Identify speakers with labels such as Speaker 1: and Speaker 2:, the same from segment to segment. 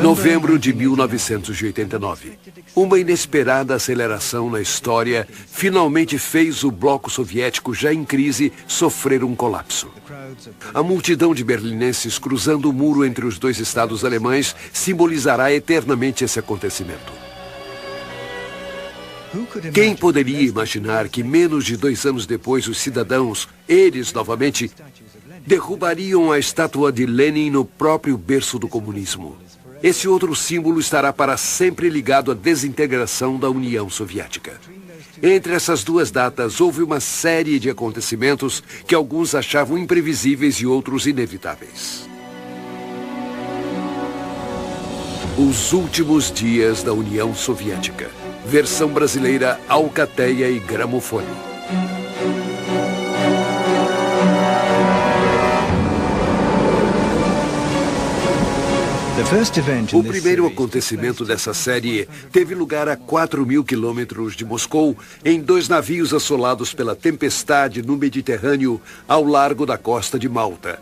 Speaker 1: Novembro de 1989. Uma inesperada aceleração na história finalmente fez o bloco soviético, já em crise, sofrer um colapso. A multidão de berlinenses cruzando o muro entre os dois estados alemães simbolizará eternamente esse acontecimento. Quem poderia imaginar que menos de 2 anos depois os cidadãos, eles novamente, derrubariam a estátua de Lenin no próprio berço do comunismo? Esse outro símbolo estará para sempre ligado à desintegração da União Soviética. Entre essas duas datas, houve uma série de acontecimentos que alguns achavam imprevisíveis e outros inevitáveis. Os últimos dias da União Soviética. Versão brasileira, Alcateia e Gramofone. O primeiro acontecimento dessa série teve lugar a 4.000 quilômetros de Moscou, em 2 navios assolados pela tempestade no Mediterrâneo, ao largo da costa de Malta.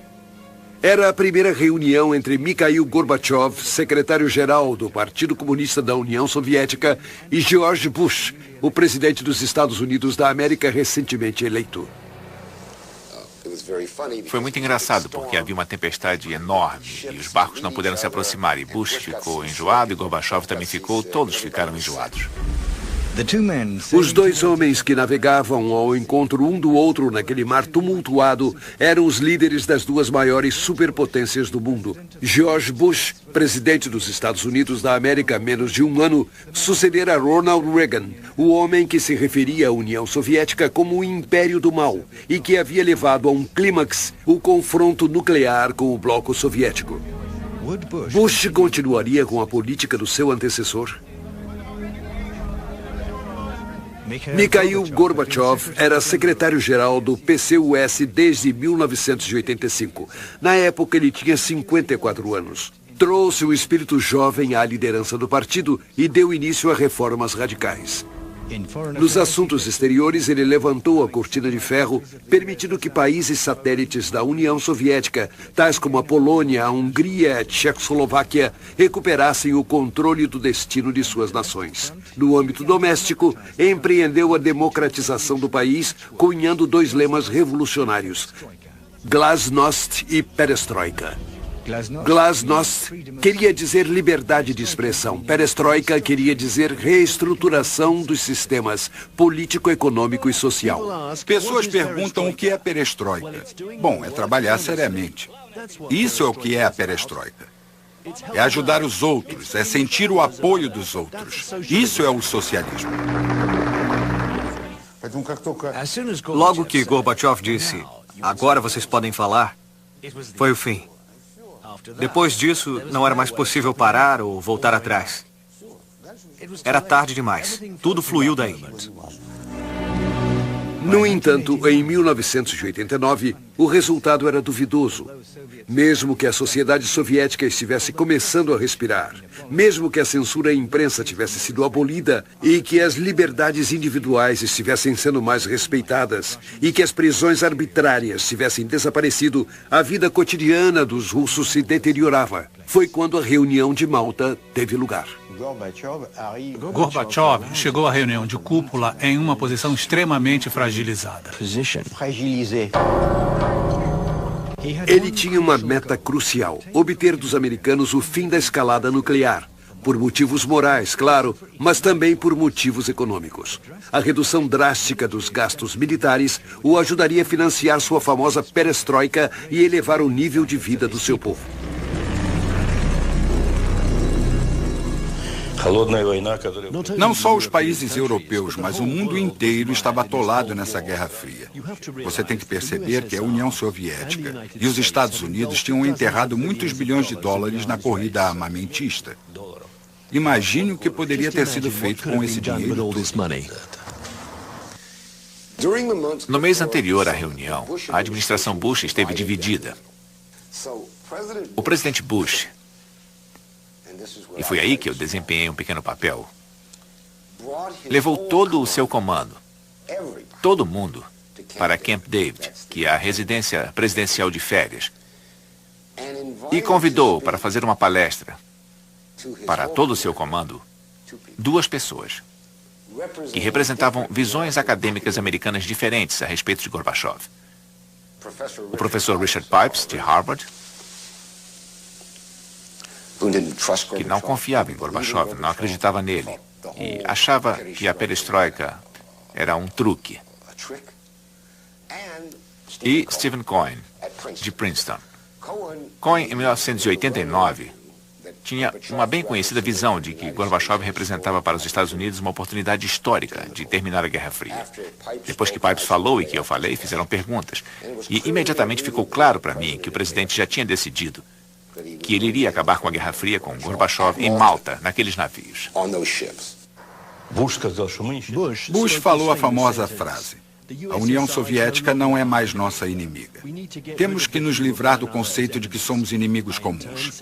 Speaker 1: Era a primeira reunião entre Mikhail Gorbachev, secretário-geral do Partido Comunista da União Soviética, e George Bush, o presidente dos Estados Unidos da América recentemente eleito.
Speaker 2: Foi muito engraçado, porque havia uma tempestade enorme e os barcos não puderam se aproximar. E Bush ficou enjoado e Gorbachev também ficou. Todos ficaram enjoados.
Speaker 1: Os dois homens que navegavam ao encontro um do outro naquele mar tumultuado eram os líderes das duas maiores superpotências do mundo. George Bush, presidente dos Estados Unidos da América há menos de 1 ano, sucedera Ronald Reagan, o homem que se referia à União Soviética como o império do mal e que havia levado a um clímax o confronto nuclear com o bloco soviético. Bush continuaria com a política do seu antecessor? Mikhail Gorbachev era secretário-geral do PCUS desde 1985. Na época, ele tinha 54 anos. Trouxe o espírito jovem à liderança do partido e deu início a reformas radicais. Nos assuntos exteriores, ele levantou a cortina de ferro, permitindo que países satélites da União Soviética, tais como a Polônia, a Hungria e a Tchecoslováquia, recuperassem o controle do destino de suas nações. No âmbito doméstico, empreendeu a democratização do país, cunhando 2 lemas revolucionários: Glasnost e Perestroika. Glasnost queria dizer liberdade de expressão. Perestroika queria dizer reestruturação dos sistemas político, econômico e social.
Speaker 3: Pessoas perguntam o que é perestroika. Bom, é trabalhar seriamente. Isso é o que é a perestroika. É ajudar os outros, é sentir o apoio dos outros. Isso é o socialismo.
Speaker 4: Logo que Gorbachev disse, agora vocês podem falar, foi o fim. Depois disso, não era mais possível parar ou voltar atrás. Era tarde demais. Tudo fluiu daí.
Speaker 1: No entanto, em 1989, o resultado era duvidoso. Mesmo que a sociedade soviética estivesse começando a respirar, mesmo que a censura à imprensa tivesse sido abolida e que as liberdades individuais estivessem sendo mais respeitadas e que as prisões arbitrárias tivessem desaparecido, a vida cotidiana dos russos se deteriorava. Foi quando a reunião de Malta teve lugar.
Speaker 5: Gorbachev chegou à reunião de cúpula em uma posição extremamente fragilizada.
Speaker 1: Ele tinha uma meta crucial: obter dos americanos o fim da escalada nuclear. Por motivos morais, claro, mas também por motivos econômicos. A redução drástica dos gastos militares o ajudaria a financiar sua famosa perestroika e elevar o nível de vida do seu povo.
Speaker 3: Não só os países europeus, mas o mundo inteiro estava atolado nessa Guerra Fria. Você tem que perceber que a União Soviética e os Estados Unidos tinham enterrado muitos bilhões de dólares na corrida armamentista. Imagine o que poderia ter sido feito com esse dinheiro todo.
Speaker 2: No mês anterior à reunião, a administração Bush esteve dividida. O presidente Bush, e foi aí que eu desempenhei um pequeno papel, levou todo o seu comando, todo mundo, para Camp David, que é a residência presidencial de férias, e convidou para fazer uma palestra para todo o seu comando, duas pessoas que representavam visões acadêmicas americanas diferentes a respeito de Gorbachev. O professor Richard Pipes, de Harvard, que não confiava em Gorbachev, não acreditava nele e achava que a perestroika era um truque. E Stephen Cohen, de Princeton. Cohen, em 1989, tinha uma bem conhecida visão de que Gorbachev representava para os Estados Unidos uma oportunidade histórica de terminar a Guerra Fria. Depois que Pipes falou e que eu falei, fizeram perguntas. E imediatamente ficou claro para mim que o presidente já tinha decidido que ele iria acabar com a Guerra Fria com Gorbachev em Malta, naqueles navios.
Speaker 3: Bush falou a famosa frase: a União Soviética não é mais nossa inimiga. Temos que nos livrar do conceito de que somos inimigos comuns.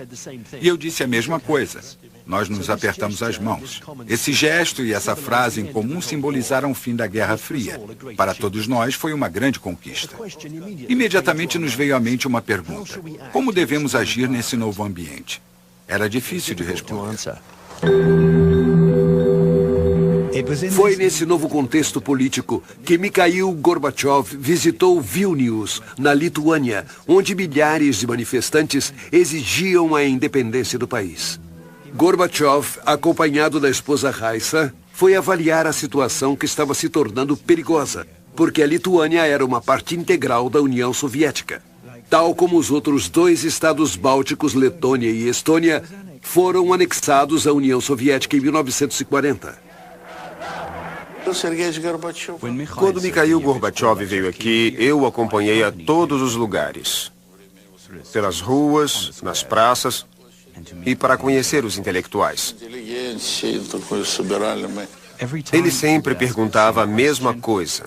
Speaker 3: E eu disse a mesma coisa. Nós nos apertamos as mãos. Esse gesto e essa frase em comum simbolizaram o fim da Guerra Fria. Para todos nós, foi uma grande conquista. Imediatamente nos veio à mente uma pergunta: como devemos agir nesse novo ambiente? Era difícil de responder.
Speaker 1: Foi nesse novo contexto político que Mikhail Gorbachev visitou Vilnius, na Lituânia, onde milhares de manifestantes exigiam a independência do país. Gorbachev, acompanhado da esposa Raisa, foi avaliar a situação que estava se tornando perigosa, porque a Lituânia era uma parte integral da União Soviética. Tal como os outros dois estados bálticos, Letônia e Estônia, foram anexados à União Soviética em 1940.
Speaker 6: Quando Mikhail Gorbachev veio aqui, eu o acompanhei a todos os lugares. Pelas ruas, nas praças e para conhecer os intelectuais. Ele sempre perguntava a mesma coisa: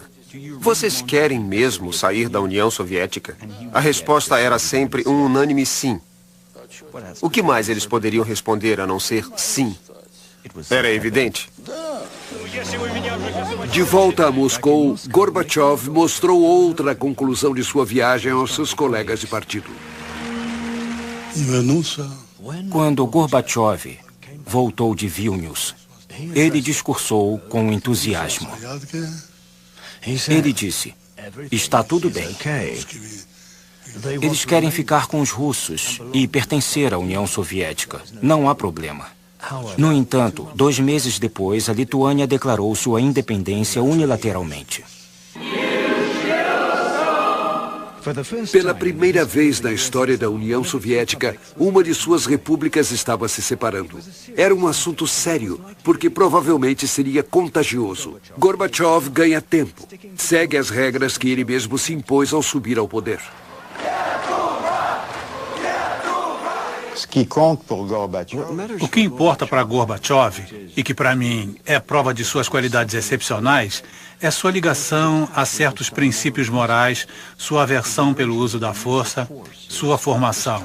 Speaker 6: vocês querem mesmo sair da União Soviética? A resposta era sempre um unânime sim. O que mais eles poderiam responder a não ser sim? Era evidente.
Speaker 1: De volta a Moscou, Gorbachev mostrou outra conclusão de sua viagem aos seus colegas de partido.
Speaker 7: Quando Gorbachev voltou de Vilnius, ele discursou com entusiasmo. Ele disse: está tudo bem. Eles querem ficar com os russos e pertencer à União Soviética. Não há problema. No entanto, 2 meses depois, a Lituânia declarou sua independência unilateralmente.
Speaker 1: Pela primeira vez na história da União Soviética, uma de suas repúblicas estava se separando. Era um assunto sério, porque provavelmente seria contagioso. Gorbachev ganha tempo. Segue as regras que ele mesmo se impôs ao subir ao poder.
Speaker 5: O que importa para Gorbachev, e que para mim é prova de suas qualidades excepcionais, é sua ligação a certos princípios morais, sua aversão pelo uso da força, sua formação.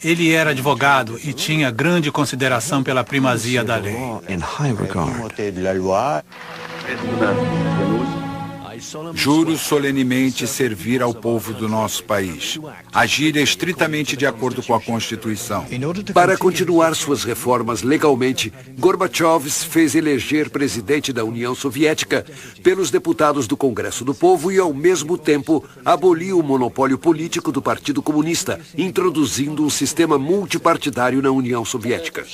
Speaker 5: Ele era advogado e tinha grande consideração pela primazia da lei.
Speaker 3: Juro solenemente servir ao povo do nosso país, agir estritamente de acordo com a Constituição.
Speaker 1: Para continuar suas reformas legalmente, Gorbachev se fez eleger presidente da União Soviética pelos deputados do Congresso do Povo e, ao mesmo tempo, aboliu o monopólio político do Partido Comunista, introduzindo um sistema multipartidário na União Soviética.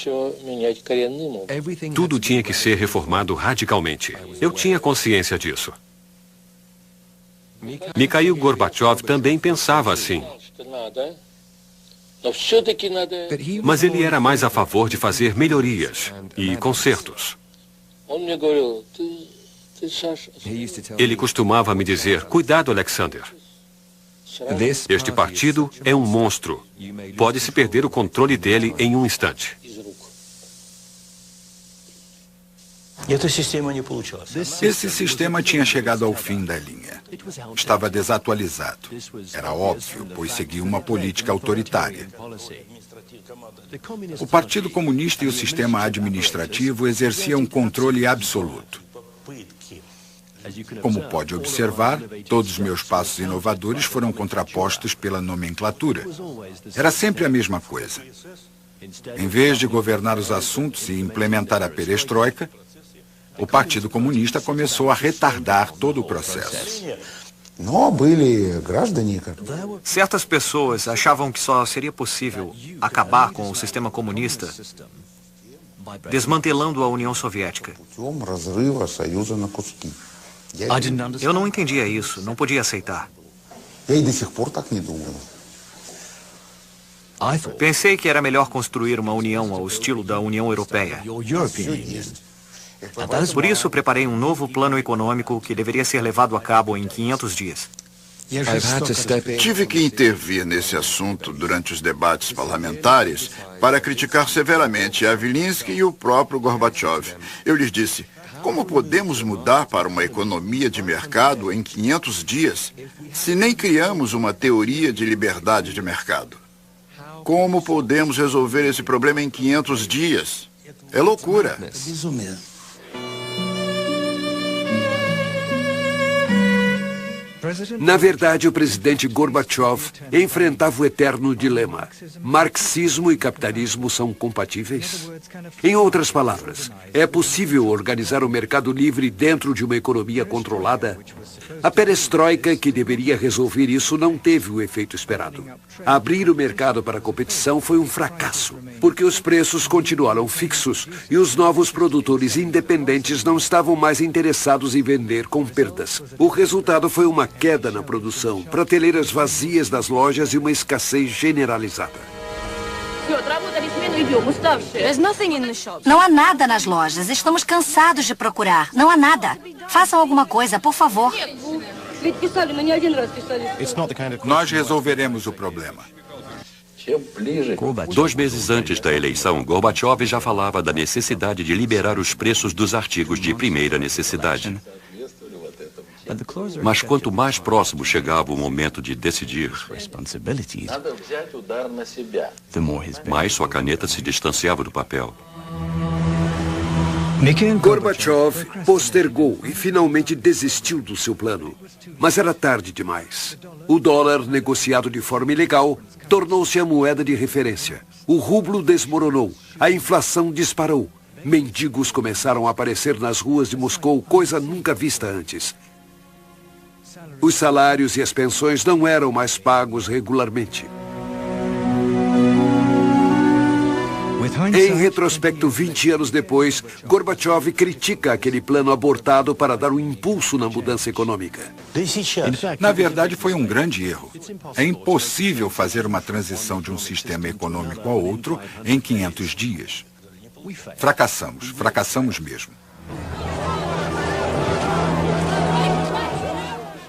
Speaker 8: Tudo tinha que ser reformado radicalmente. Eu tinha consciência disso. Mikhail Gorbachev também pensava assim. Mas ele era mais a favor de fazer melhorias e consertos. Ele costumava me dizer: cuidado, Alexander. Este partido é um monstro. Pode-se perder o controle dele em um instante.
Speaker 3: Esse sistema tinha chegado ao fim da linha. Estava desatualizado. Era óbvio, pois seguia uma política autoritária. O Partido Comunista e o sistema administrativo exerciam um controle absoluto. Como pode observar, todos os meus passos inovadores foram contrapostos pela nomenclatura. Era sempre a mesma coisa. Em vez de governar os assuntos e implementar a perestroika, o Partido Comunista começou a retardar todo o processo.
Speaker 4: Certas pessoas achavam que só seria possível acabar com o sistema comunista desmantelando a União Soviética. Eu não entendia isso, não podia aceitar. Pensei que era melhor construir uma união ao estilo da União Europeia. Por isso, preparei um novo plano econômico que deveria ser levado a cabo em 500 dias.
Speaker 9: Tive que intervir nesse assunto durante os debates parlamentares para criticar severamente Yavlinsky e o próprio Gorbachev. Eu lhes disse, como podemos mudar para uma economia de mercado em 500 dias se nem criamos uma teoria de liberdade de mercado? Como podemos resolver esse problema em 500 dias? É loucura.
Speaker 1: Na verdade, o presidente Gorbachev enfrentava o eterno dilema. Marxismo e capitalismo são compatíveis? Em outras palavras, é possível organizar o mercado livre dentro de uma economia controlada? A perestroika, que deveria resolver isso, não teve o efeito esperado. Abrir o mercado para a competição foi um fracasso, porque os preços continuaram fixos e os novos produtores independentes não estavam mais interessados em vender com perdas. O resultado foi uma queda na produção, prateleiras vazias das lojas e uma escassez generalizada.
Speaker 10: Não há nada nas lojas. Estamos cansados de procurar. Não há nada. Façam alguma coisa, por favor.
Speaker 3: Nós resolveremos o problema.
Speaker 8: 2 meses antes da eleição, Gorbachev já falava da necessidade de liberar os preços dos artigos de primeira necessidade. Mas quanto mais próximo chegava o momento de decidir, mais sua caneta se distanciava do papel.
Speaker 1: Gorbachev postergou e finalmente desistiu do seu plano. Mas era tarde demais. O dólar, negociado de forma ilegal, tornou-se a moeda de referência. O rublo desmoronou. A inflação disparou. Mendigos começaram a aparecer nas ruas de Moscou, coisa nunca vista antes. Os salários e as pensões não eram mais pagos regularmente. Em retrospecto, 20 anos depois, Gorbachev critica aquele plano abortado para dar um impulso na mudança econômica.
Speaker 3: Na verdade, foi um grande erro. É impossível fazer uma transição de um sistema econômico ao outro em 500 dias. Fracassamos mesmo.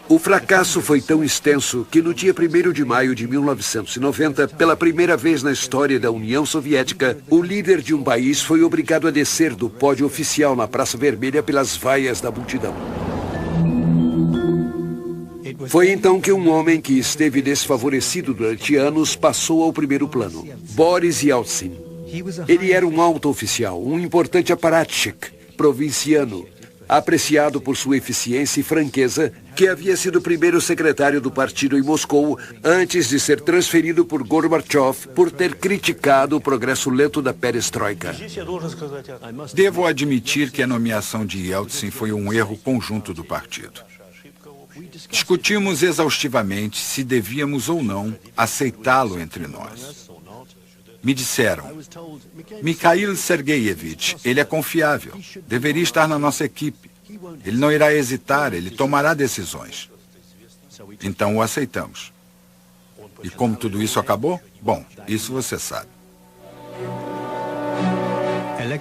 Speaker 1: O fracasso foi tão extenso que no dia 1º de maio de 1990, pela primeira vez na história da União Soviética, o líder de um país foi obrigado a descer do pódio oficial na Praça Vermelha pelas vaias da multidão. Foi então que um homem que esteve desfavorecido durante anos passou ao primeiro plano, Boris Yeltsin. Ele era um alto oficial, um importante apparatchik, provinciano, apreciado por sua eficiência e franqueza, que havia sido o primeiro secretário do partido em Moscou antes de ser transferido por Gorbachev por ter criticado o progresso lento da perestroika.
Speaker 3: Devo admitir que a nomeação de Yeltsin foi um erro conjunto do partido. Discutimos exaustivamente se devíamos ou não aceitá-lo entre nós. Me disseram, Mikhail Sergeyevich, ele é confiável, deveria estar na nossa equipe. Ele não irá hesitar, ele tomará decisões. Então o aceitamos. E como tudo isso acabou? Bom, isso você sabe.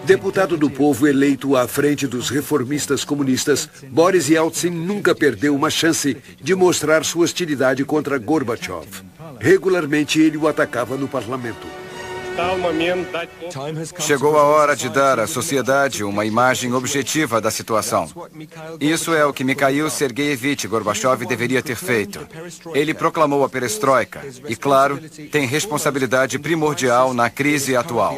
Speaker 1: Deputado do povo eleito à frente dos reformistas comunistas, Boris Yeltsin nunca perdeu uma chance de mostrar sua hostilidade contra Gorbachev. Regularmente ele o atacava no parlamento.
Speaker 11: Chegou a hora de dar à sociedade uma imagem objetiva da situação. Isso é o que Mikhail Sergeyevich Gorbachev deveria ter feito. Ele proclamou a perestroika e, claro, tem responsabilidade primordial na crise atual.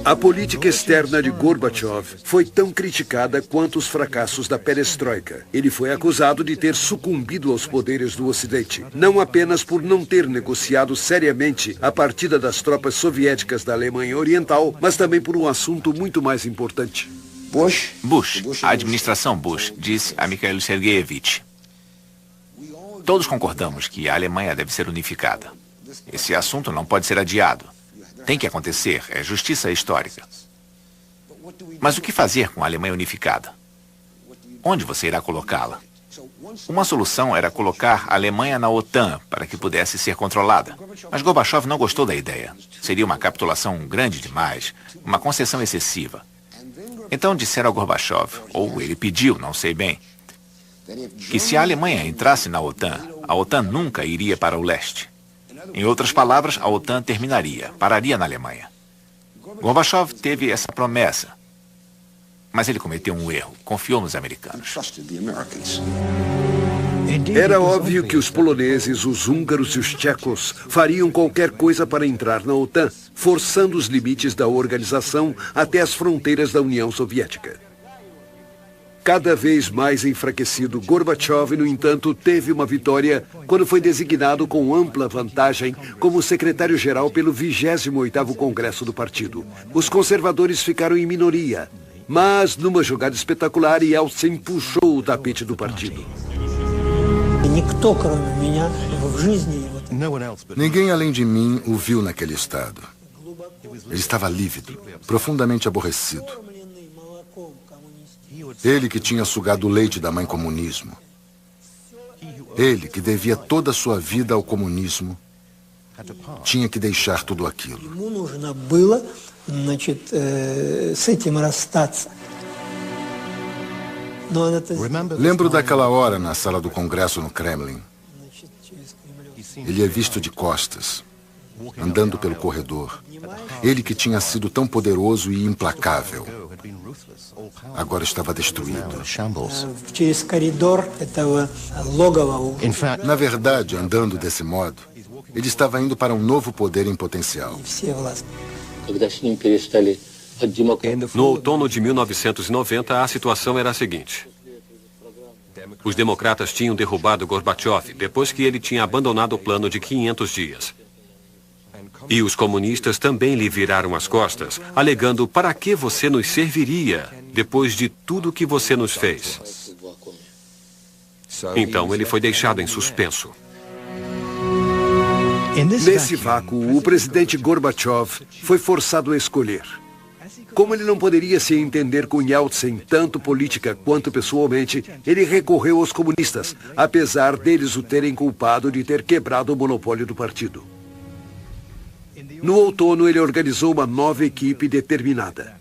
Speaker 1: A política externa de Gorbachev foi tão criticada quanto os fracassos da perestroika. Ele foi acusado de ter sucumbido aos poderes do Ocidente, não apenas por não ter negociado seriamente a partida das tropas soviéticas da Alemanha Oriental, mas também por um assunto muito mais importante.
Speaker 2: A administração Bush, disse a Mikhail Sergeyevich: todos concordamos que a Alemanha deve ser unificada. Esse assunto não pode ser adiado. Tem que acontecer, é justiça histórica. Mas o que fazer com a Alemanha unificada? Onde você irá colocá-la? Uma solução era colocar a Alemanha na OTAN para que pudesse ser controlada. Mas Gorbachev não gostou da ideia. Seria uma capitulação grande demais, uma concessão excessiva. Então disseram a Gorbachev, ou ele pediu, não sei bem, que se a Alemanha entrasse na OTAN, a OTAN nunca iria para o leste. Em outras palavras, a OTAN terminaria, pararia na Alemanha. Gorbachev teve essa promessa, mas ele cometeu um erro, confiou nos americanos.
Speaker 1: Era óbvio que os poloneses, os húngaros e os tchecos fariam qualquer coisa para entrar na OTAN, forçando os limites da organização até as fronteiras da União Soviética. Cada vez mais enfraquecido, Gorbachev, no entanto, teve uma vitória quando foi designado com ampla vantagem como secretário-geral pelo 28º Congresso do partido. Os conservadores ficaram em minoria, mas numa jogada espetacular, Yeltsin puxou o tapete do partido.
Speaker 12: Ninguém além de mim o viu naquele estado. Ele estava lívido, profundamente aborrecido. Ele que tinha sugado o leite da mãe comunismo. Ele que devia toda a sua vida ao comunismo. Tinha que deixar tudo aquilo. Lembro daquela hora na sala do Congresso no Kremlin. Ele é visto de costas, andando pelo corredor. Ele que tinha sido tão poderoso e implacável, agora estava destruído. Na verdade, andando desse modo, ele estava indo para um novo poder em potencial.
Speaker 8: No outono de 1990, a situação era a seguinte. Os democratas tinham derrubado Gorbachev depois que ele tinha abandonado o plano de 500 dias. E os comunistas também lhe viraram as costas, alegando: para que você nos serviria depois de tudo que você nos fez? Então ele foi deixado em suspenso.
Speaker 1: Nesse vácuo, o presidente Gorbachev foi forçado a escolher. Como ele não poderia se entender com Yeltsin, tanto política quanto pessoalmente, ele recorreu aos comunistas, apesar deles o terem culpado de ter quebrado o monopólio do partido. No outono, ele organizou uma nova equipe determinada.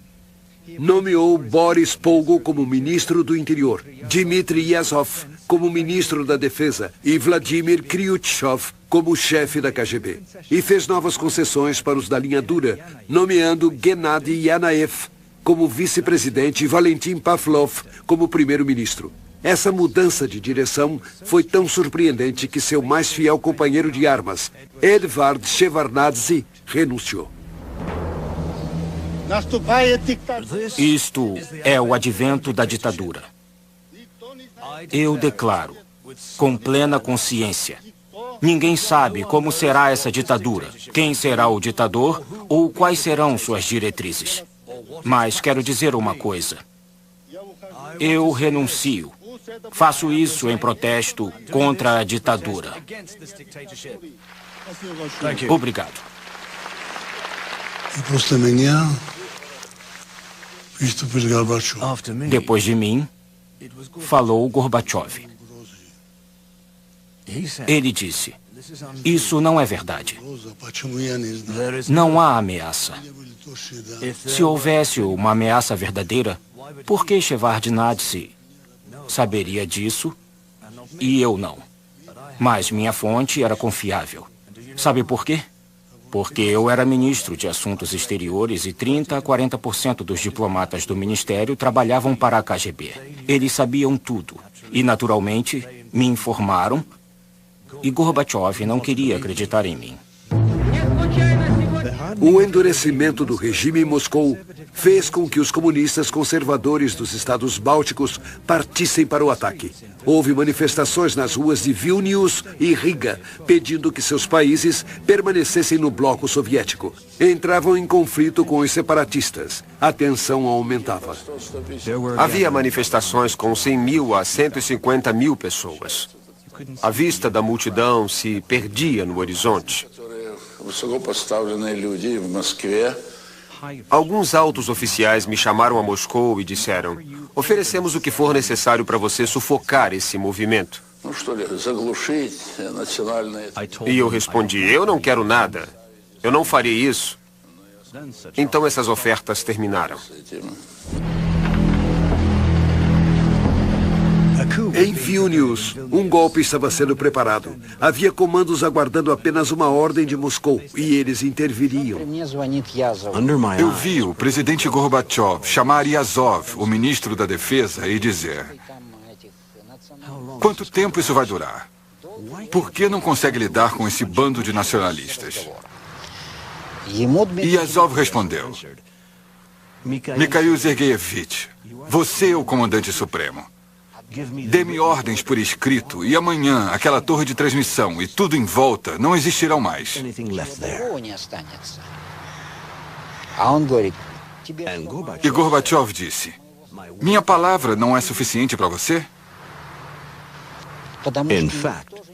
Speaker 1: Nomeou Boris Pogo como ministro do Interior, Dmitry Yazov como ministro da Defesa e Vladimir Kryuchkov como chefe da KGB. E fez novas concessões para os da linha dura, nomeando Gennady Yanaev como vice-presidente e Valentin Pavlov como primeiro-ministro. Essa mudança de direção foi tão surpreendente que seu mais fiel companheiro de armas, Edvard Shevardnadze, renunciou.
Speaker 7: Isto é o advento da ditadura. Eu declaro, com plena consciência, ninguém sabe como será essa ditadura, quem será o ditador ou quais serão suas diretrizes. Mas quero dizer uma coisa. Eu renuncio. Faço isso em protesto contra a ditadura. Obrigado. Depois de mim, falou Gorbachev. Ele disse: isso não é verdade. Não há ameaça. Se houvesse uma ameaça verdadeira, por que Shevardnadze saberia disso e eu não? Mas minha fonte era confiável. Sabe por quê? Porque eu era ministro de Assuntos Exteriores e 30% a 40% dos diplomatas do ministério trabalhavam para a KGB. Eles sabiam tudo e, naturalmente, me informaram e Gorbachev não queria acreditar em mim.
Speaker 1: O endurecimento do regime em Moscou fez com que os comunistas conservadores dos estados bálticos partissem para o ataque. Houve manifestações nas ruas de Vilnius e Riga, pedindo que seus países permanecessem no bloco soviético. Entravam em conflito com os separatistas. A tensão aumentava.
Speaker 6: Havia manifestações com 100 mil a 150 mil pessoas. A vista da multidão se perdia no horizonte. Alguns altos oficiais me chamaram a Moscou e disseram: oferecemos o que for necessário para você sufocar esse movimento. E eu respondi: eu não quero nada. Eu não faria isso. Então essas ofertas terminaram.
Speaker 1: Em Vilnius, um golpe estava sendo preparado. Havia comandos aguardando apenas uma ordem de Moscou e eles interviriam.
Speaker 3: Eu vi o presidente Gorbachev chamar Yazov, o ministro da Defesa, e dizer: quanto tempo isso vai durar? Por que não consegue lidar com esse bando de nacionalistas? E Yazov respondeu: Mikhail Sergeyevich, você é o comandante supremo. Dê-me ordens por escrito e amanhã aquela torre de transmissão e tudo em volta não existirão mais. E Gorbachev disse: minha palavra não é suficiente para você?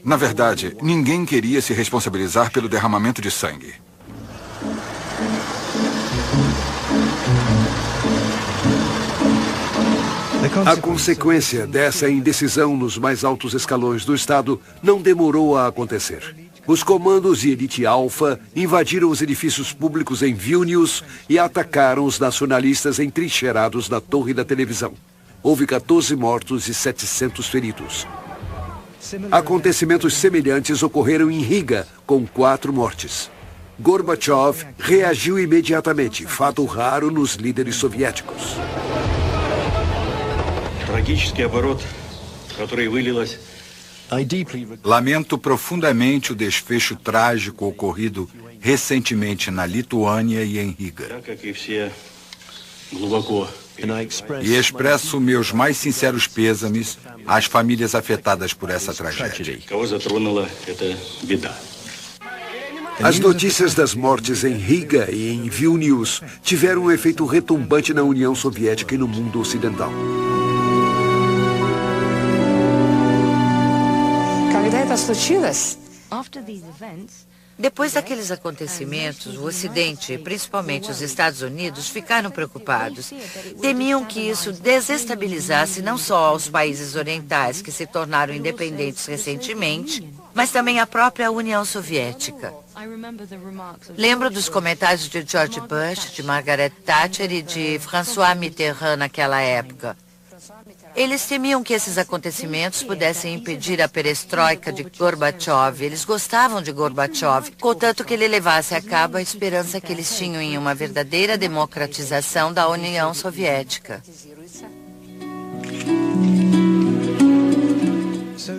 Speaker 3: Na verdade, ninguém queria se responsabilizar pelo derramamento de sangue.
Speaker 1: A consequência dessa indecisão nos mais altos escalões do Estado não demorou a acontecer. Os comandos de elite alfa invadiram os edifícios públicos em Vilnius e atacaram os nacionalistas entrincheirados na torre da televisão. Houve 14 mortos e 700 feridos. Acontecimentos semelhantes ocorreram em Riga, com 4 mortes. Gorbachev reagiu imediatamente, fato raro nos líderes soviéticos.
Speaker 3: Lamento profundamente o desfecho trágico ocorrido recentemente na Lituânia e em Riga. E expresso meus mais sinceros pêsames às famílias afetadas por essa tragédia.
Speaker 1: As notícias das mortes em Riga e em Vilnius tiveram um efeito retumbante na União Soviética e no mundo ocidental.
Speaker 13: Depois daqueles acontecimentos, o Ocidente, principalmente os Estados Unidos, ficaram preocupados. Temiam que isso desestabilizasse não só os países orientais, que se tornaram independentes recentemente, mas também a própria União Soviética. Lembro dos comentários de George Bush, de Margaret Thatcher e de François Mitterrand naquela época. Eles temiam que esses acontecimentos pudessem impedir a perestroika de Gorbachev. Eles gostavam de Gorbachev, contanto que ele levasse a cabo a esperança que eles tinham em uma verdadeira democratização da União Soviética.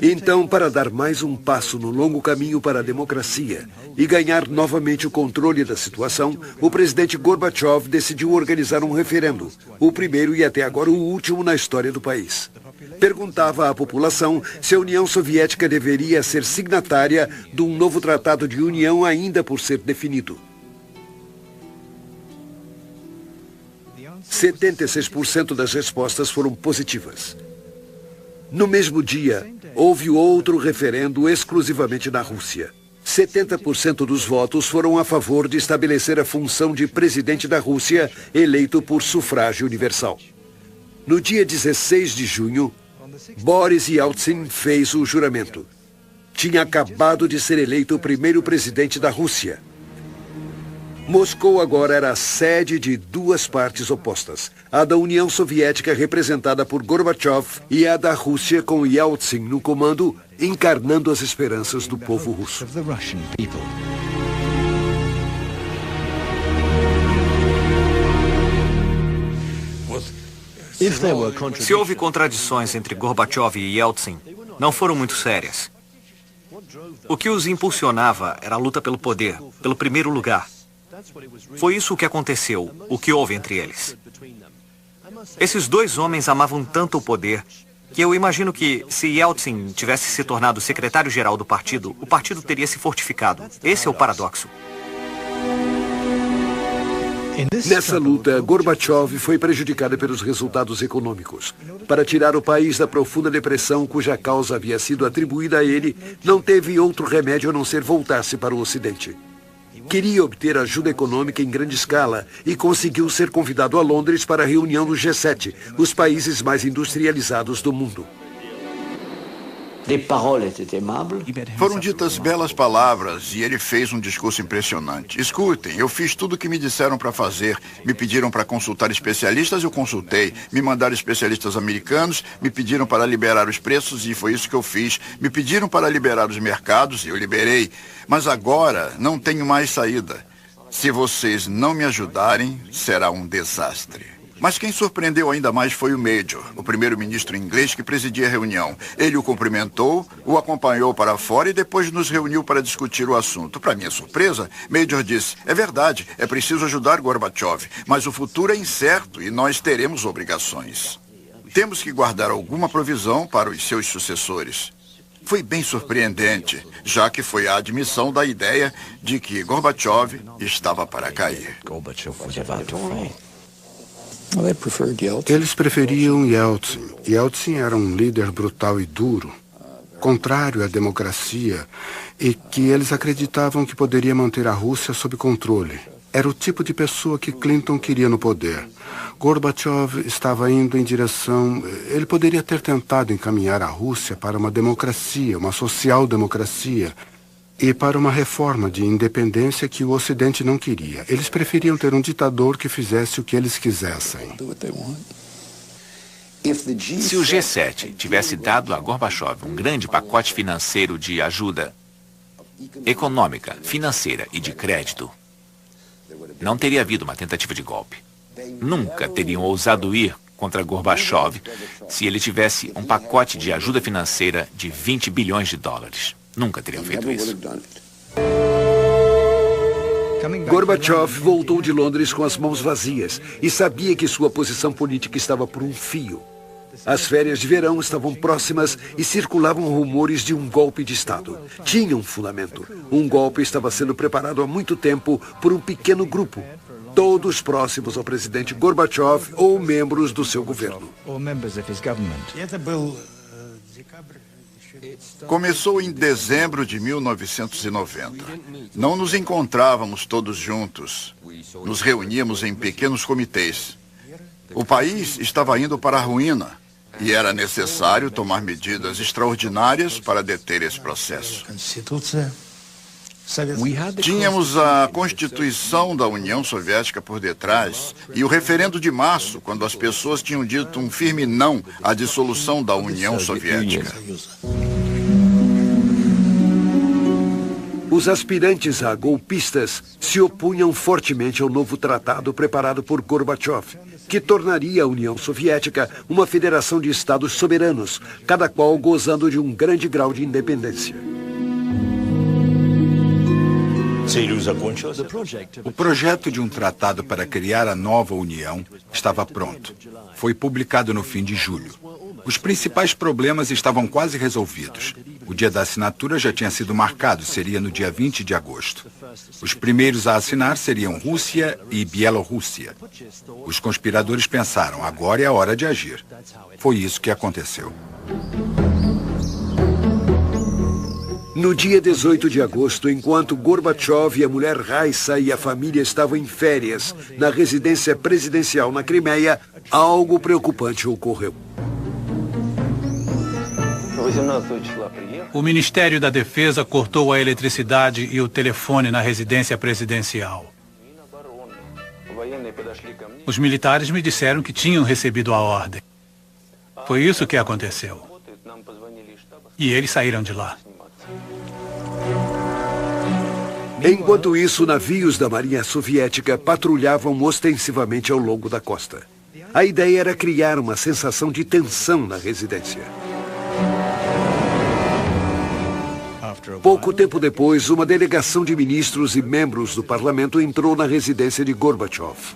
Speaker 1: Então, para dar mais um passo no longo caminho para a democracia e ganhar novamente o controle da situação, o presidente Gorbachev decidiu organizar um referendo, o primeiro e até agora o último na história do país. Perguntava à população se a União Soviética deveria ser signatária de um novo tratado de união ainda por ser definido. 76% das respostas foram positivas. No mesmo dia, houve outro referendo exclusivamente na Rússia. 70% dos votos foram a favor de estabelecer a função de presidente da Rússia, eleito por sufrágio universal. No dia 16 de junho, Boris Yeltsin fez o juramento. Tinha acabado de ser eleito o primeiro presidente da Rússia. Moscou agora era a sede de duas partes opostas. A da União Soviética, representada por Gorbachev, e a da Rússia, com Yeltsin no comando, encarnando as esperanças do povo russo.
Speaker 4: Se houve contradições entre Gorbachev e Yeltsin, não foram muito sérias. O que os impulsionava era a luta pelo poder, pelo primeiro lugar. Foi isso o que aconteceu, o que houve entre eles. Esses dois homens amavam tanto o poder que eu imagino que, se Yeltsin tivesse se tornado secretário-geral do partido, o partido teria se fortificado. Esse é o paradoxo.
Speaker 1: Nessa luta, Gorbachev foi prejudicado pelos resultados econômicos. Para tirar o país da profunda depressão cuja causa havia sido atribuída a ele, não teve outro remédio a não ser voltar-se para o Ocidente. Queria obter ajuda econômica em grande escala e conseguiu ser convidado a Londres para a reunião do G7, os países mais industrializados do mundo.
Speaker 9: Foram ditas belas palavras e ele fez um discurso impressionante. Escutem, eu fiz tudo o que me disseram para fazer. Me pediram para consultar especialistas, eu consultei. Me mandaram especialistas americanos, me pediram para liberar os preços e foi isso que eu fiz. Me pediram para liberar os mercados e eu liberei. Mas agora não tenho mais saída. Se vocês não me ajudarem, será um desastre. Mas quem surpreendeu ainda mais foi o Major, o primeiro-ministro inglês que presidia a reunião. Ele o cumprimentou, o acompanhou para fora e depois nos reuniu para discutir o assunto. Para minha surpresa, Major disse, é verdade, é preciso ajudar Gorbachev, mas o futuro é incerto e nós teremos obrigações. Temos que guardar alguma provisão para os seus sucessores. Foi bem surpreendente, já que foi a admissão da ideia de que Gorbachev estava para cair.
Speaker 12: Eles preferiam Yeltsin. Yeltsin era um líder brutal e duro, contrário à democracia, e que eles acreditavam que poderia manter a Rússia sob controle. Era o tipo de pessoa que Clinton queria no poder. Gorbachev estava indo em direção... Ele poderia ter tentado encaminhar a Rússia para uma democracia, uma social-democracia, e para uma reforma de independência que o Ocidente não queria. Eles preferiam ter um ditador que fizesse o que eles quisessem.
Speaker 2: Se o G7 tivesse dado a Gorbachev um grande pacote financeiro de ajuda econômica, financeira e de crédito, não teria havido uma tentativa de golpe. Nunca teriam ousado ir contra Gorbachev se ele tivesse um pacote de ajuda financeira de 20 bilhões de dólares. Nunca teriam feito isso.
Speaker 1: Gorbachev voltou de Londres com as mãos vazias e sabia que sua posição política estava por um fio. As férias de verão estavam próximas e circulavam rumores de um golpe de Estado. Tinha um fundamento. Um golpe estava sendo preparado há muito tempo por um pequeno grupo, todos próximos ao presidente Gorbachev ou membros do seu governo.
Speaker 9: Começou em dezembro de 1990. Não nos encontrávamos todos juntos. Nos reuníamos em pequenos comitês. O país estava indo para a ruína e era necessário tomar medidas extraordinárias para deter esse processo. Tínhamos a Constituição da União Soviética por detrás e o referendo de março, quando as pessoas tinham dito um firme não à dissolução da União Soviética.
Speaker 1: Os aspirantes a golpistas se opunham fortemente ao novo tratado preparado por Gorbachev, que tornaria a União Soviética uma federação de estados soberanos, cada qual gozando de um grande grau de independência.
Speaker 3: O projeto de um tratado para criar a nova União estava pronto. Foi publicado no fim de julho. Os principais problemas estavam quase resolvidos. O dia da assinatura já tinha sido marcado, seria no dia 20 de agosto. Os primeiros a assinar seriam Rússia e Bielorrússia. Os conspiradores pensaram, agora é a hora de agir. Foi isso que aconteceu.
Speaker 1: No dia 18 de agosto, enquanto Gorbachev e a mulher Raissa e a família estavam em férias na residência presidencial na Crimeia, algo preocupante ocorreu.
Speaker 5: O Ministério da Defesa cortou a eletricidade e o telefone na residência presidencial. Os militares me disseram que tinham recebido a ordem. Foi isso que aconteceu. E eles saíram de lá.
Speaker 1: Enquanto isso, navios da Marinha Soviética patrulhavam ostensivamente ao longo da costa. A ideia era criar uma sensação de tensão na residência. Pouco tempo depois, uma delegação de ministros e membros do parlamento entrou na residência de Gorbachev.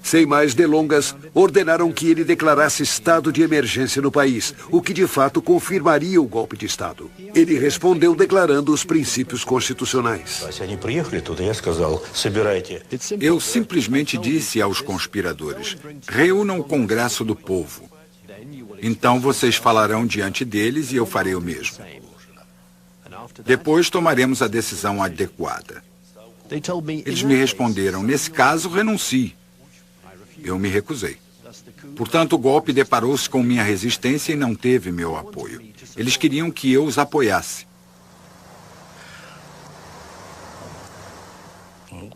Speaker 1: Sem mais delongas, ordenaram que ele declarasse estado de emergência no país, o que de fato confirmaria o golpe de Estado. Ele respondeu declarando os princípios constitucionais.
Speaker 3: Eu simplesmente disse aos conspiradores: reúnam o Congresso do Povo. Então vocês falarão diante deles e eu farei o mesmo. Depois tomaremos a decisão adequada. Eles me responderam: nesse caso, renuncie. Eu me recusei. Portanto, o golpe deparou-se com minha resistência e não teve meu apoio. Eles queriam que eu os apoiasse.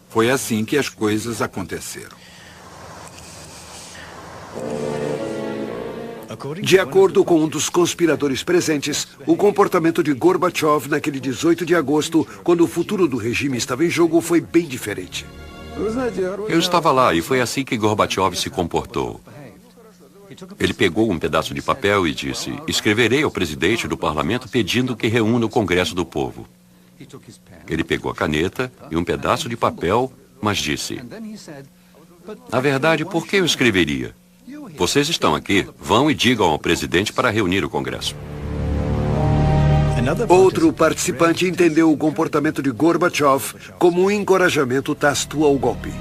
Speaker 3: Foi assim que as coisas aconteceram.
Speaker 1: De acordo com um dos conspiradores presentes, o comportamento de Gorbachev naquele 18 de agosto, quando o futuro do regime estava em jogo, foi bem diferente.
Speaker 8: Eu estava lá e foi assim que Gorbachev se comportou. Ele pegou um pedaço de papel e disse: escreverei ao presidente do parlamento pedindo que reúna o Congresso do Povo. Ele pegou a caneta e um pedaço de papel, mas disse: na verdade, por que eu escreveria? Vocês estão aqui, vão e digam ao presidente para reunir o Congresso.
Speaker 1: Outro participante entendeu o comportamento de Gorbachev como um encorajamento tácito ao golpe.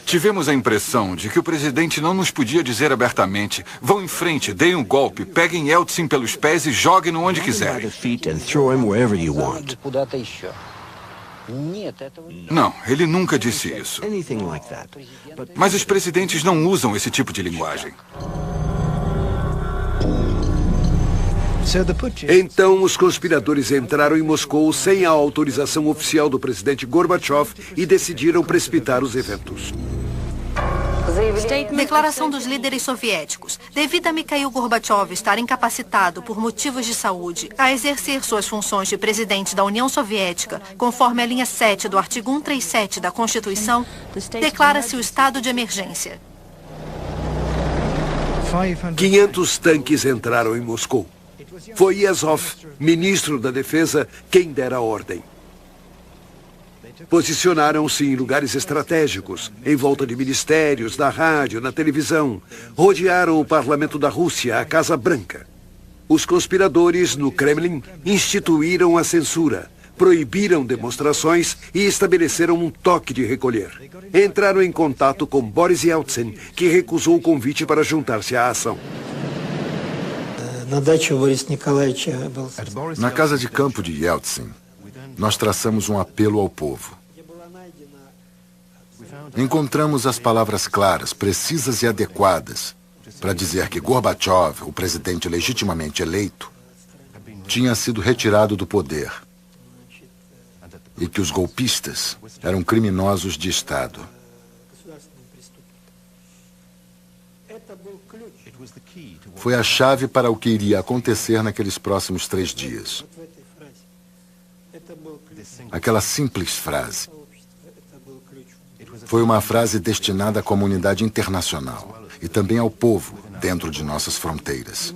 Speaker 3: Tivemos a impressão de que o presidente não nos podia dizer abertamente: vão em frente, deem um golpe, peguem Yeltsin pelos pés e joguem-no onde quiserem. Não, ele nunca disse isso. Mas os presidentes não usam esse tipo de linguagem.
Speaker 1: Então, os conspiradores entraram em Moscou sem a autorização oficial do presidente Gorbachev e decidiram precipitar os eventos.
Speaker 14: Declaração dos líderes soviéticos. Devido a Mikhail Gorbachev estar incapacitado por motivos de saúde a exercer suas funções de presidente da União Soviética, conforme a linha 7 do artigo 137 da Constituição, declara-se o estado de emergência.
Speaker 1: 500 tanques entraram em Moscou. Foi Yezhov, ministro da Defesa, quem dera a ordem. Posicionaram-se em lugares estratégicos, em volta de ministérios, da rádio, na televisão. Rodearam o parlamento da Rússia, a Casa Branca. Os conspiradores, no Kremlin, instituíram a censura, proibiram demonstrações e estabeleceram um toque de recolher. Entraram em contato com Boris Yeltsin, que recusou o convite para juntar-se à ação.
Speaker 12: Na casa de campo de Yeltsin, nós traçamos um apelo ao povo. Encontramos as palavras claras, precisas e adequadas para dizer que Gorbachev, o presidente legitimamente eleito, tinha sido retirado do poder e que os golpistas eram criminosos de Estado. Foi a chave para o que iria acontecer naqueles próximos 3 dias. Aquela simples frase foi uma frase destinada à comunidade internacional e também ao povo dentro de nossas fronteiras.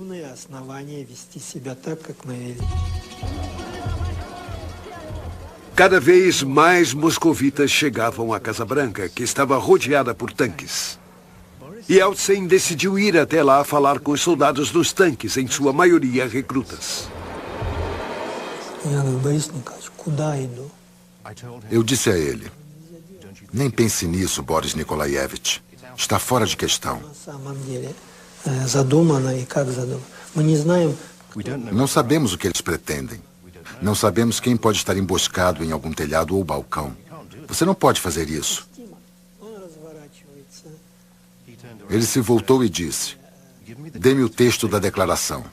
Speaker 1: Cada vez mais moscovitas chegavam à Casa Branca, que estava rodeada por tanques. Yeltsin decidiu ir até lá falar com os soldados dos tanques, em sua maioria recrutas.
Speaker 12: Eu disse a ele: nem pense nisso, Boris Nikolaevich. Está fora de questão. Não sabemos o que eles pretendem. Não sabemos quem pode estar emboscado em algum telhado ou balcão. Você não pode fazer isso. Ele se voltou e disse: dê-me o texto da declaração.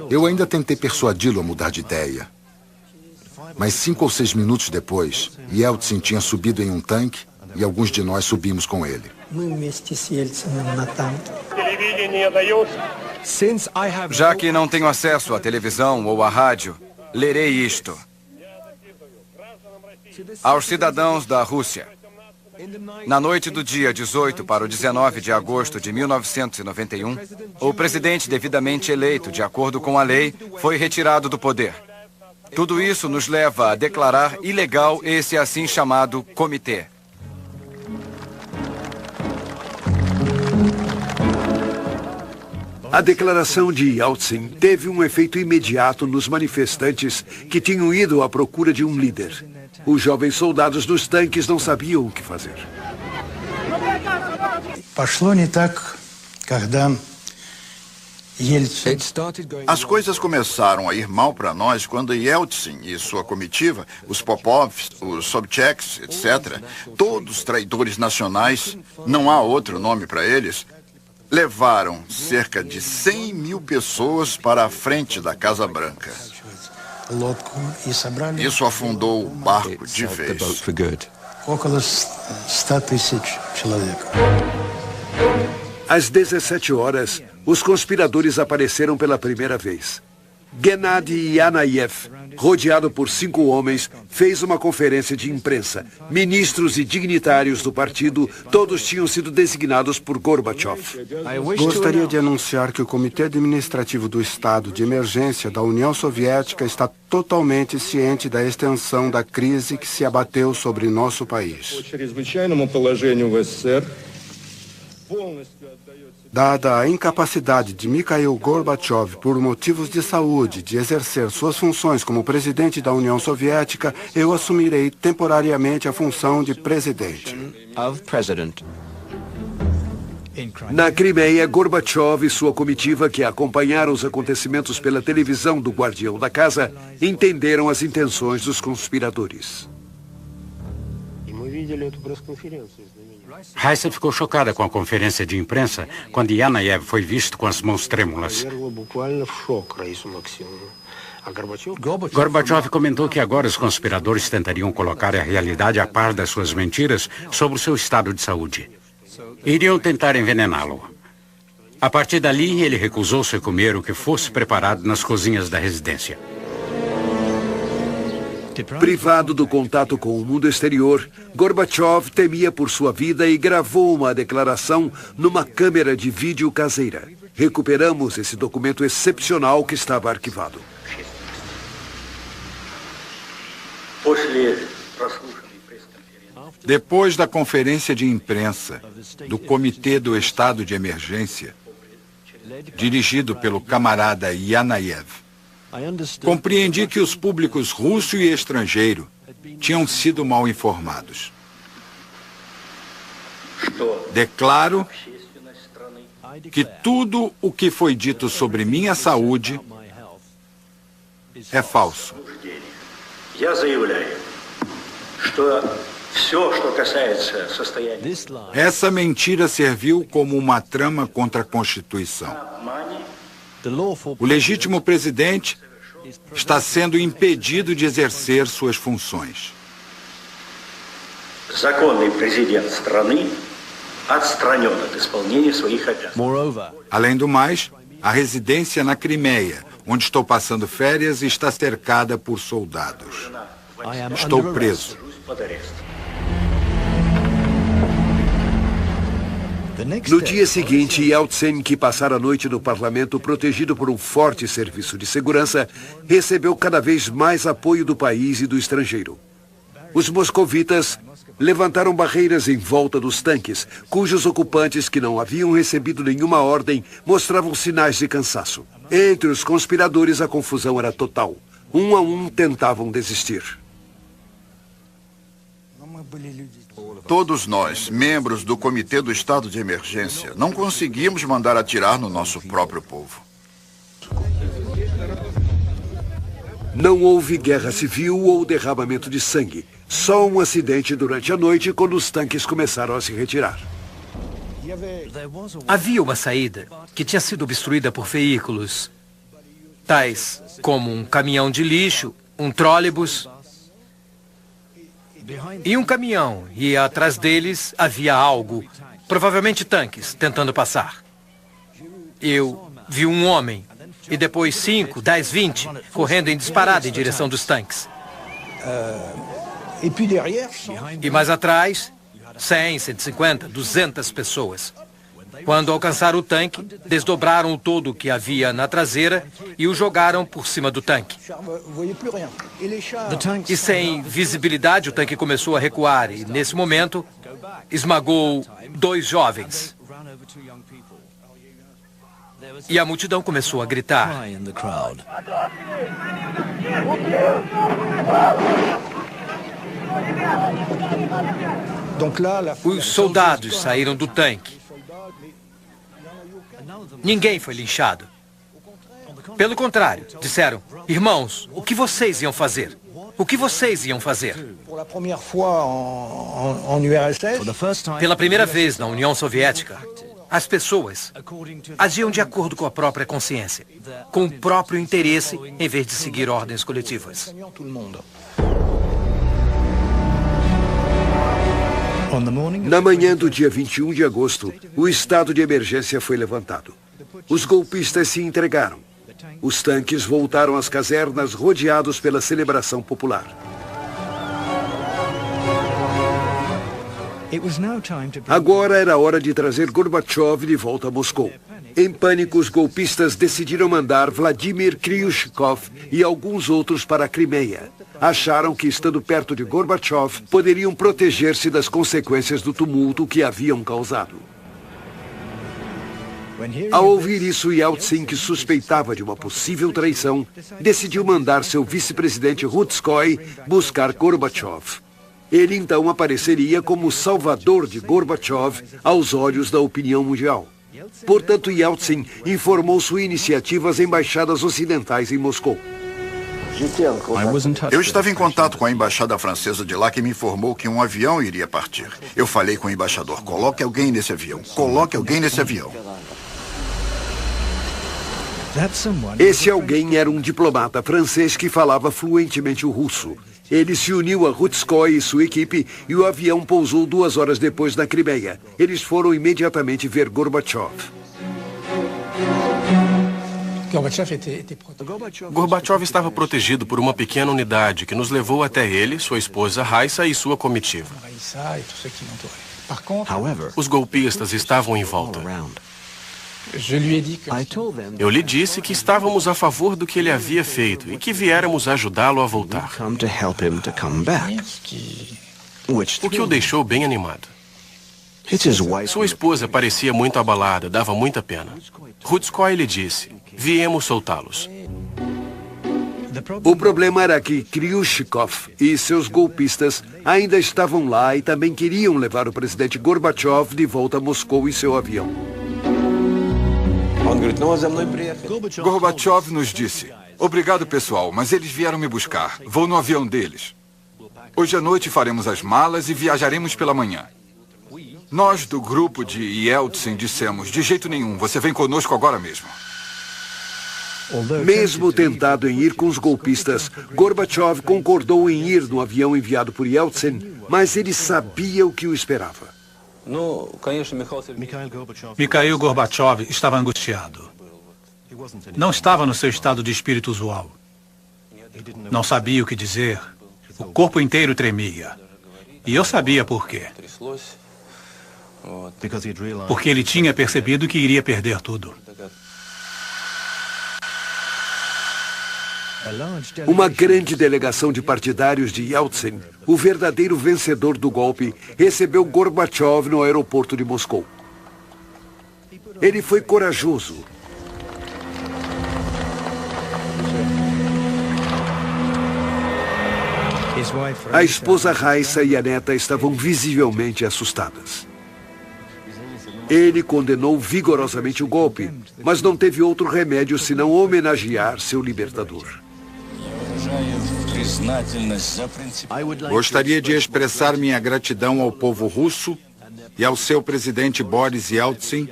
Speaker 12: Eu ainda tentei persuadi-lo a mudar de ideia. Mas 5 ou 6 minutos depois, Yeltsin tinha subido em um tanque e alguns de nós subimos com ele.
Speaker 11: Já que não tenho acesso à televisão ou à rádio, lerei isto. Aos cidadãos da Rússia, Na noite do dia 18 para o 19 de agosto de 1991, o presidente devidamente eleito de acordo com a lei foi retirado do poder. Tudo isso nos leva a declarar ilegal esse assim chamado comitê.
Speaker 1: A declaração de Yeltsin teve um efeito imediato nos manifestantes que tinham ido à procura de um líder. Os jovens soldados dos tanques não sabiam o que fazer.
Speaker 9: As coisas começaram a ir mal para nós quando Yeltsin e sua comitiva, os Popovs, os Sobchaks, etc., todos traidores nacionais, não há outro nome para eles, levaram cerca de 100 mil pessoas para a frente da Casa Branca. Isso afundou o barco de vez.
Speaker 1: Às 17 horas, os conspiradores apareceram pela primeira vez. Gennady Yanayev, rodeado por 5 homens, fez uma conferência de imprensa. Ministros e dignitários do partido, todos tinham sido designados por Gorbachev.
Speaker 15: Gostaria de anunciar que o Comitê Administrativo do Estado de Emergência da União Soviética está totalmente ciente da extensão da crise que se abateu sobre nosso país. Dada a incapacidade de Mikhail Gorbachev por motivos de saúde de exercer suas funções como presidente da União Soviética, eu assumirei temporariamente a função de presidente.
Speaker 1: Na Crimeia, Gorbachev e sua comitiva, que acompanharam os acontecimentos pela televisão do Guardião da Casa, entenderam as intenções dos conspiradores.
Speaker 16: Raissa ficou chocada com a conferência de imprensa quando Yanayev foi visto com as mãos trêmulas. Gorbachev comentou que agora os conspiradores tentariam colocar a realidade a par das suas mentiras sobre o seu estado de saúde. Iriam tentar envenená-lo. A partir dali, ele recusou-se a comer o que fosse preparado nas cozinhas da residência.
Speaker 1: Privado do contato com o mundo exterior, Gorbachev temia por sua vida e gravou uma declaração numa câmera de vídeo caseira. Recuperamos esse documento excepcional que estava arquivado.
Speaker 3: Depois da conferência de imprensa do Comitê do Estado de Emergência, dirigido pelo camarada Yanayev, compreendi que os públicos russo e estrangeiro tinham sido mal informados. Declaro que tudo o que foi dito sobre minha saúde é falso. Essa mentira serviu como uma trama contra a Constituição. O legítimo presidente está sendo impedido de exercer suas funções. Além do mais, a residência na Crimeia, onde estou passando férias, está cercada por soldados. Estou preso.
Speaker 1: No dia seguinte, Yeltsin, que passara a noite no parlamento protegido por um forte serviço de segurança, recebeu cada vez mais apoio do país e do estrangeiro. Os moscovitas levantaram barreiras em volta dos tanques, cujos ocupantes, que não haviam recebido nenhuma ordem, mostravam sinais de cansaço. Entre os conspiradores, a confusão era total. Um a um tentavam desistir.
Speaker 9: Todos nós, membros do Comitê do Estado de Emergência, não conseguimos mandar atirar no nosso próprio povo.
Speaker 1: Não houve guerra civil ou derramamento de sangue. Só um acidente durante a noite quando os tanques começaram a se retirar.
Speaker 17: Havia uma saída que tinha sido obstruída por veículos, tais como um caminhão de lixo, um trólebus e um caminhão, e atrás deles havia algo, provavelmente tanques, tentando passar. Eu vi um homem, e depois 5, 10, 20, correndo em disparada em direção dos tanques. E mais atrás, 100, 150, 200 pessoas. Quando alcançaram o tanque, desdobraram o toldo que havia na traseira e o jogaram por cima do tanque. E sem visibilidade, o tanque começou a recuar e, nesse momento, esmagou 2 jovens. E a multidão começou a gritar. Os soldados saíram do tanque. Ninguém foi linchado. Pelo contrário, disseram: irmãos, o que vocês iam fazer? O que vocês iam fazer? Pela primeira vez na União Soviética, as pessoas agiam de acordo com a própria consciência, com o próprio interesse, em vez de seguir ordens coletivas.
Speaker 1: Na manhã do dia 21 de agosto, o estado de emergência foi levantado. Os golpistas se entregaram. Os tanques voltaram às casernas rodeados pela celebração popular. Agora era hora de trazer Gorbachev de volta a Moscou. Em pânico, os golpistas decidiram mandar Vladimir Kryushkov e alguns outros para a Crimeia. Acharam que, estando perto de Gorbachev, poderiam proteger-se das consequências do tumulto que haviam causado. Ao ouvir isso, Yeltsin, que suspeitava de uma possível traição, decidiu mandar seu vice-presidente Rutskoy buscar Gorbachev. Ele então apareceria como o salvador de Gorbachev aos olhos da opinião mundial. Portanto, Yeltsin informou sua iniciativa às embaixadas ocidentais em Moscou.
Speaker 9: Eu estava em contato com a embaixada francesa de lá, que me informou que um avião iria partir. Eu falei com o embaixador: coloque alguém nesse avião, coloque alguém nesse avião.
Speaker 1: Esse alguém era um diplomata francês que falava fluentemente o russo. Ele se uniu a Rutskoy e sua equipe e o avião pousou 2 horas depois na Crimeia. Eles foram imediatamente ver Gorbachev.
Speaker 18: Gorbachev estava protegido por uma pequena unidade que nos levou até ele, sua esposa Raissa e sua comitiva. Os golpistas estavam em volta. Eu lhe disse que estávamos a favor do que ele havia feito e que viéramos ajudá-lo a voltar. O que o deixou bem animado. Sua esposa parecia muito abalada, dava muita pena. Rutskoy lhe disse: viemos soltá-los.
Speaker 1: O problema era que Kryushkov e seus golpistas ainda estavam lá e também queriam levar o presidente Gorbachev de volta a Moscou em seu avião.
Speaker 3: Gorbachev nos disse: obrigado, pessoal, mas eles vieram me buscar. Vou no avião deles. Hoje à noite faremos as malas e viajaremos pela manhã. Nós, do grupo de Yeltsin, dissemos: de jeito nenhum, você vem conosco agora mesmo.
Speaker 1: Mesmo tentado em ir com os golpistas, Gorbachev concordou em ir no avião enviado por Yeltsin, mas ele sabia o que o esperava.
Speaker 5: Mikhail Gorbachev estava angustiado. Não estava no seu estado de espírito usual. Não sabia o que dizer. O corpo inteiro tremia. E eu sabia por quê. Porque ele tinha percebido que iria perder tudo.
Speaker 1: Uma grande delegação de partidários de Yeltsin, o verdadeiro vencedor do golpe, recebeu Gorbachev no aeroporto de Moscou. Ele foi corajoso. A esposa Raissa e a neta estavam visivelmente assustadas. Ele condenou vigorosamente o golpe, mas não teve outro remédio senão homenagear seu libertador.
Speaker 3: Gostaria de expressar minha gratidão ao povo russo e ao seu presidente Boris Yeltsin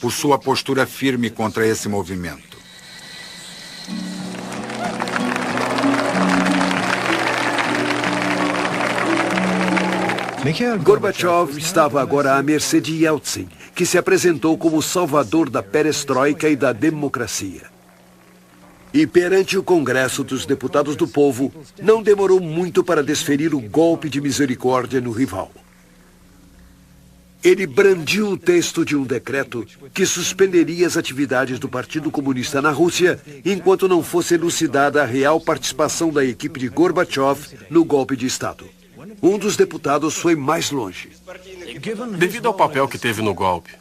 Speaker 3: por sua postura firme contra esse movimento.
Speaker 1: Gorbachev estava agora à mercê de Yeltsin, que se apresentou como o salvador da perestroika e da democracia. E perante o Congresso dos Deputados do Povo, não demorou muito para desferir o golpe de misericórdia no rival. Ele brandiu o texto de um decreto que suspenderia as atividades do Partido Comunista na Rússia enquanto não fosse elucidada a real participação da equipe de Gorbachev no golpe de Estado. Um dos deputados foi mais longe.
Speaker 18: Devido ao papel que teve no golpe,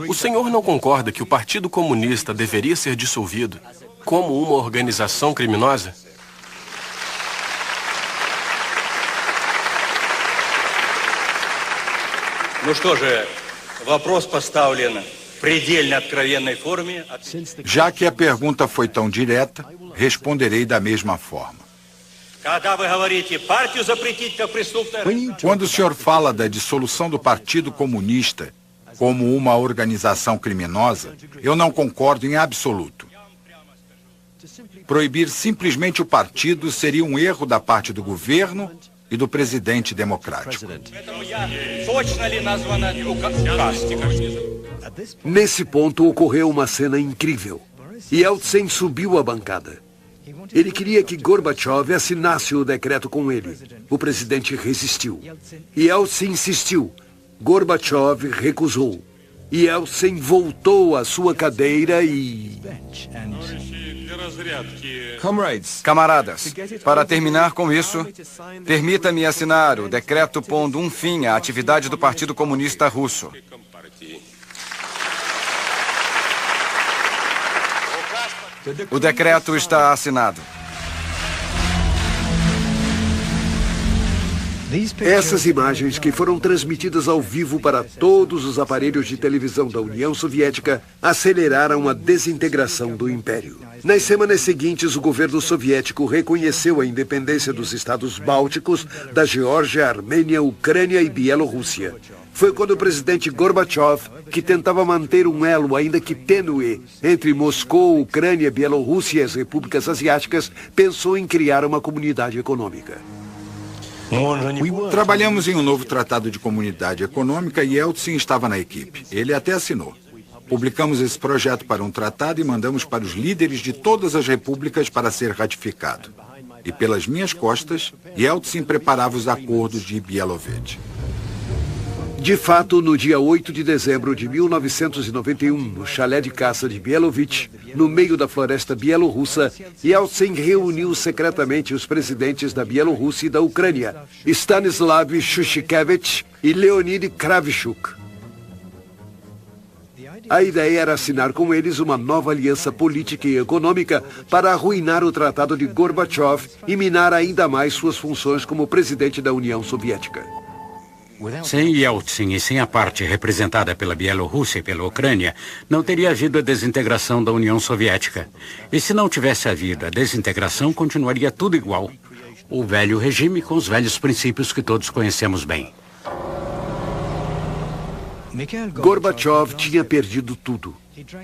Speaker 18: o senhor não concorda que o Partido Comunista deveria ser dissolvido como uma organização criminosa?
Speaker 19: Ну что же, вопрос поставлен в предельно откровенной форме.
Speaker 3: Já que a pergunta foi tão direta, responderei da mesma forma.
Speaker 19: Когда вы говорите партию запретить как преступное...
Speaker 3: Quando o senhor fala da dissolução do Partido Comunista como uma organização criminosa, eu não concordo em absoluto. Proibir simplesmente o partido seria um erro da parte do governo e do presidente democrático.
Speaker 1: Nesse ponto ocorreu uma cena incrível. Yeltsin subiu a bancada. Ele queria que Gorbachev assinasse o decreto com ele. O presidente resistiu. Yeltsin insistiu. Gorbachev recusou. Yeltsin voltou à sua cadeira e...
Speaker 11: Camaradas, para terminar com isso, permita-me assinar o decreto pondo um fim à atividade do Partido Comunista Russo. O decreto está assinado.
Speaker 1: Essas imagens, que foram transmitidas ao vivo para todos os aparelhos de televisão da União Soviética, aceleraram a desintegração do Império. Nas semanas seguintes, o governo soviético reconheceu a independência dos estados bálticos, da Geórgia, Armênia, Ucrânia e Bielorrússia. Foi quando o presidente Gorbachev, que tentava manter um elo ainda que tênue entre Moscou, Ucrânia, Bielorrússia e as repúblicas asiáticas, pensou em criar uma comunidade econômica.
Speaker 3: Trabalhamos em um novo tratado de comunidade econômica e Yeltsin estava na equipe. Ele até assinou. Publicamos esse projeto para um tratado e mandamos para os líderes de todas as repúblicas para ser ratificado. E pelas minhas costas, Yeltsin preparava os acordos de Bielovete.
Speaker 1: De fato, no dia 8 de dezembro de 1991, no chalé de caça de Bielovete, no meio da floresta bielorrussa, Yeltsin reuniu secretamente os presidentes da Bielorrússia e da Ucrânia, Stanislav Shushkevich e Leonid Kravchuk. A ideia era assinar com eles uma nova aliança política e econômica para arruinar o Tratado de Gorbachev e minar ainda mais suas funções como presidente da União Soviética.
Speaker 16: Sem Yeltsin e sem a parte representada pela Bielorrússia e pela Ucrânia, não teria havido a desintegração da União Soviética. E se não tivesse havido a desintegração, continuaria tudo igual. O velho regime com os velhos princípios que todos conhecemos bem.
Speaker 1: Gorbachev tinha perdido tudo.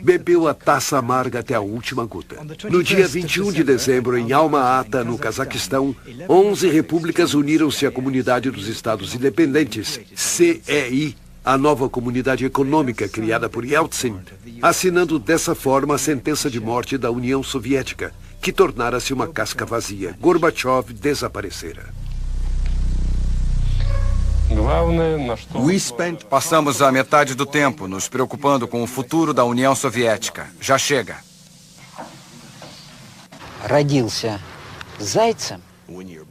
Speaker 1: Bebeu a taça amarga até a última gota. No dia 21 de dezembro, em Alma-Ata, no Cazaquistão, 11 repúblicas uniram-se à Comunidade dos Estados Independentes, CEI, a nova comunidade econômica criada por Yeltsin, assinando dessa forma a sentença de morte da União Soviética, que tornara-se uma casca vazia. Gorbachev desaparecera.
Speaker 11: Passamos a metade do tempo nos preocupando com o futuro da União Soviética. Já chega.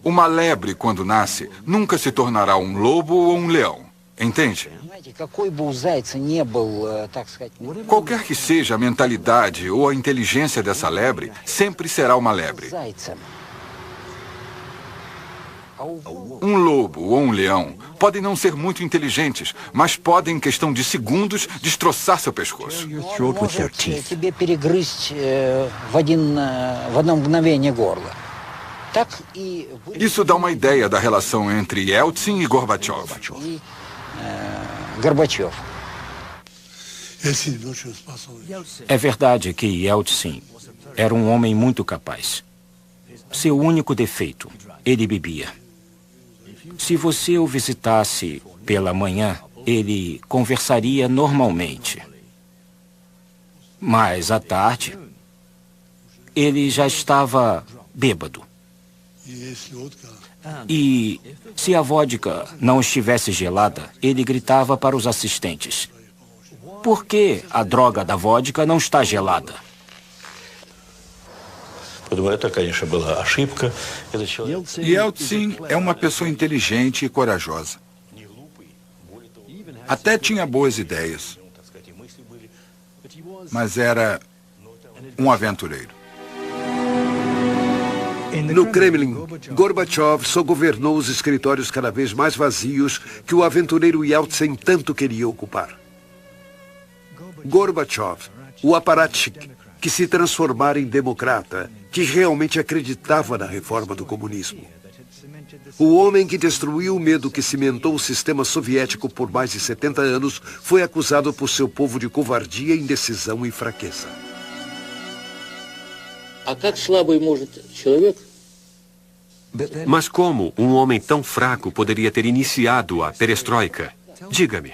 Speaker 3: Uma lebre, quando nasce, nunca se tornará um lobo ou um leão. Entende? Qualquer que seja a mentalidade ou a inteligência dessa lebre, sempre será uma lebre. Um lobo ou um leão podem não ser muito inteligentes, mas podem, em questão de segundos, destroçar seu pescoço. Isso dá uma ideia da relação entre Yeltsin e Gorbachev.
Speaker 7: É verdade que Yeltsin era um homem muito capaz. Seu único defeito, ele bebia. Se você o visitasse pela manhã, ele conversaria normalmente. Mas à tarde, ele já estava bêbado. E se a vodka não estivesse gelada, ele gritava para os assistentes: por que a droga da vodka não está gelada?
Speaker 3: Yeltsin é uma pessoa inteligente e corajosa. Até tinha boas ideias. Mas era um aventureiro.
Speaker 1: No Kremlin, Gorbachev só governou os escritórios cada vez mais vazios que o aventureiro Yeltsin tanto queria ocupar. Gorbachev, o apparatchik que se transformara em democrata, que realmente acreditava na reforma do comunismo. O homem que destruiu o medo que cimentou o sistema soviético por mais de 70 anos foi acusado por seu povo de covardia, indecisão e fraqueza.
Speaker 8: Mas como um homem tão fraco poderia ter iniciado a perestroika? Diga-me.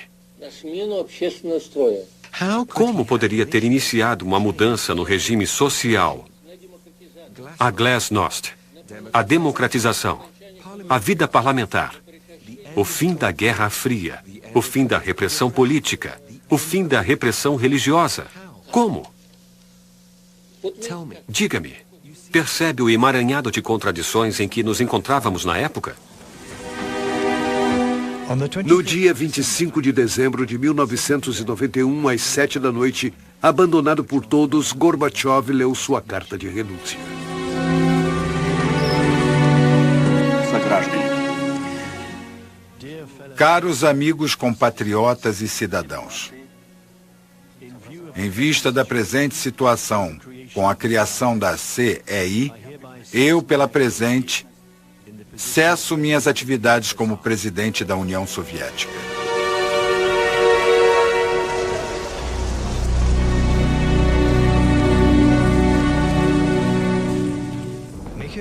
Speaker 8: Como poderia ter iniciado uma mudança no regime social? A glasnost, a democratização, a vida parlamentar, o fim da Guerra Fria, o fim da repressão política, o fim da repressão religiosa. Como? Diga-me, percebe o emaranhado de contradições em que nos encontrávamos na época?
Speaker 1: No dia 25 de dezembro de 1991, às 7 da noite, abandonado por todos, Gorbachev leu sua carta de renúncia.
Speaker 3: Caros amigos compatriotas e cidadãos, em vista da presente situação com a criação da CEI, eu, pela presente, cesso minhas atividades como presidente da União Soviética.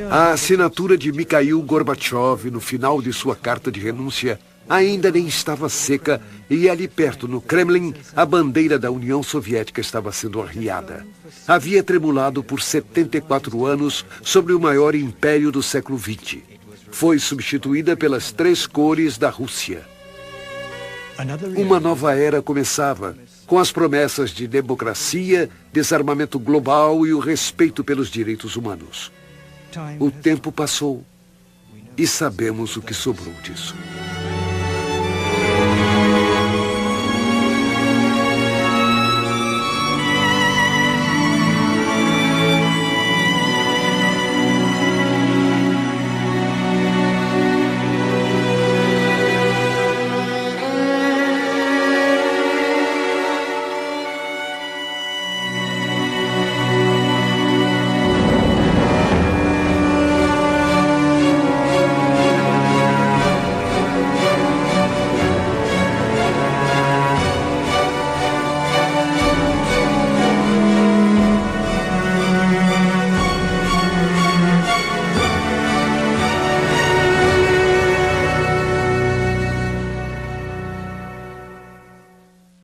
Speaker 1: A assinatura de Mikhail Gorbachev no final de sua carta de renúncia ainda nem estava seca e ali perto, no Kremlin, a bandeira da União Soviética estava sendo arriada. Havia tremulado por 74 anos sobre o maior império do século XX. Foi substituída pelas 3 cores da Rússia. Uma nova era começava, com as promessas de democracia, desarmamento global e o respeito pelos direitos humanos. O tempo passou e sabemos o que sobrou disso.